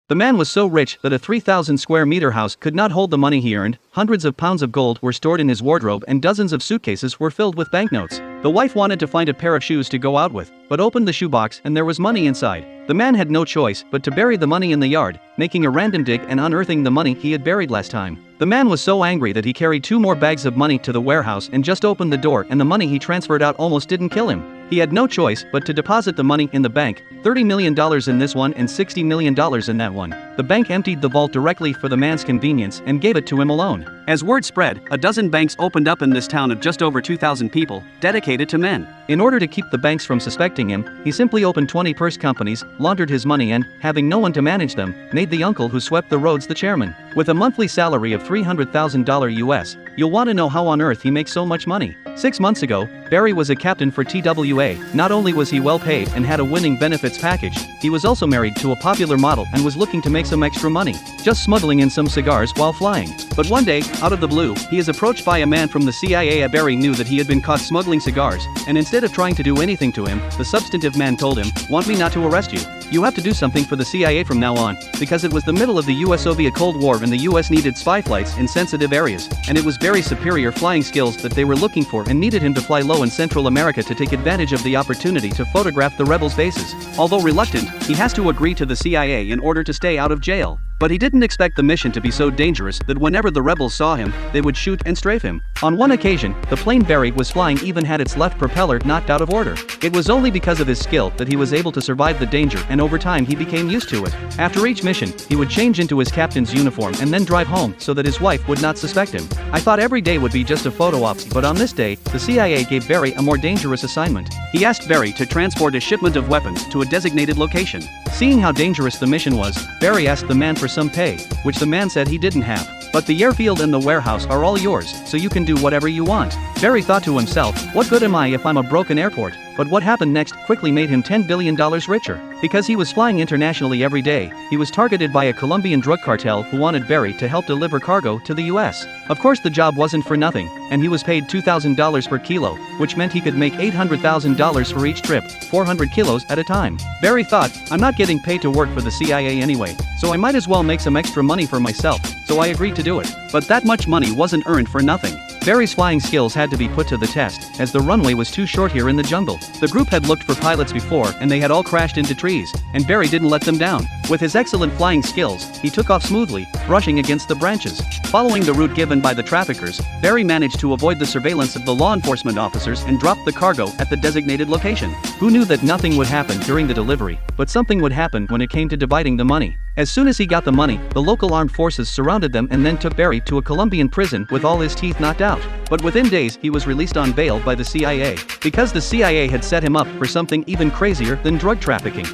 The man was so rich that a 3,000 square meter house could not hold the money he earned. Hundreds of pounds of gold were stored in his wardrobe and dozens of suitcases were filled with banknotes. The wife wanted to find a pair of shoes to go out with, but opened the shoebox and there was money inside. The man had no choice but to bury the money in the yard, making a random dig and unearthing the money he had buried last time. The man was so angry that he carried 2 more bags of money to the warehouse and just opened the door, and the money he transferred out almost didn't kill him. He had no choice but to deposit the money in the bank, $30 million in this one and $60 million in that one. The bank emptied the vault directly for the man's convenience and gave it to him alone. As word spread, a dozen banks opened up in this town of just over 2,000 people, dedicated to men. In order to keep the banks from suspecting him, he simply opened 20 purse companies, laundered his money and, having no one to manage them, made the uncle who swept the roads the chairman. With a monthly salary of $300,000 US, you'll want to know how on earth he makes so much money. 6 months ago, Barry was a captain for TWA. Not only was he well paid and had a winning benefits package, he was also married to a popular model and was looking to make some extra money, just smuggling in some cigars while flying. But one day, out of the blue, he is approached by a man from the CIA. Barry knew that he had been caught smuggling cigars, and instead of trying to do anything to him, the substantive man told him, "Want me not to arrest you? You have to do something for the CIA from now on," because it was the middle of the US-Soviet Cold War and the US needed spy flights in sensitive areas, and it was Barry's superior flying skills that they were looking for and needed him to fly low in Central America to take advantage of the opportunity to photograph the rebels' bases. Although reluctant, he has to agree to the CIA in order to stay out of jail. But he didn't expect the mission to be so dangerous that whenever the rebels saw him, they would shoot and strafe him. On one occasion, the plane Barry was flying even had its left propeller knocked out of order. It was only because of his skill that he was able to survive the danger, and over time he became used to it. After each mission, he would change into his captain's uniform and then drive home so that his wife would not suspect him. "I thought every day would be just a photo op, but on this day, the CIA gave Barry a more dangerous assignment. He asked Barry to transport a shipment of weapons to a designated location. Seeing how dangerous the mission was, Barry asked the man for some pay, which the man said he didn't have. "But the airfield and the warehouse are all yours, so you can do whatever you want." Barry thought to himself, "What good am I if I'm a broken airport?" But what happened next quickly made him $10 billion richer. Because he was flying internationally every day, he was targeted by a Colombian drug cartel who wanted Barry to help deliver cargo to the US. Of course the job wasn't for nothing, and he was paid $2,000 per kilo, which meant he could make $800,000 for each trip, 400 kilos at a time. Barry thought, "I'm not getting paid to work for the CIA anyway, so I might as well make some extra money for myself," so I agreed to do it. But that much money wasn't earned for nothing. Barry's flying skills had to be put to the test, as the runway was too short here in the jungle. The group had looked for pilots before and they had all crashed into trees, and Barry didn't let them down. With his excellent flying skills, he took off smoothly, brushing against the branches. Following the route given by the traffickers, Barry managed to avoid the surveillance of the law enforcement officers and dropped the cargo at the designated location. Who knew that nothing would happen during the delivery, but something would happen when it came to dividing the money. As soon as he got the money, the local armed forces surrounded them and then took Barry to a Colombian prison with all his teeth knocked out. But within days he was released on bail by the CIA, because the CIA had set him up for something even crazier than drug trafficking.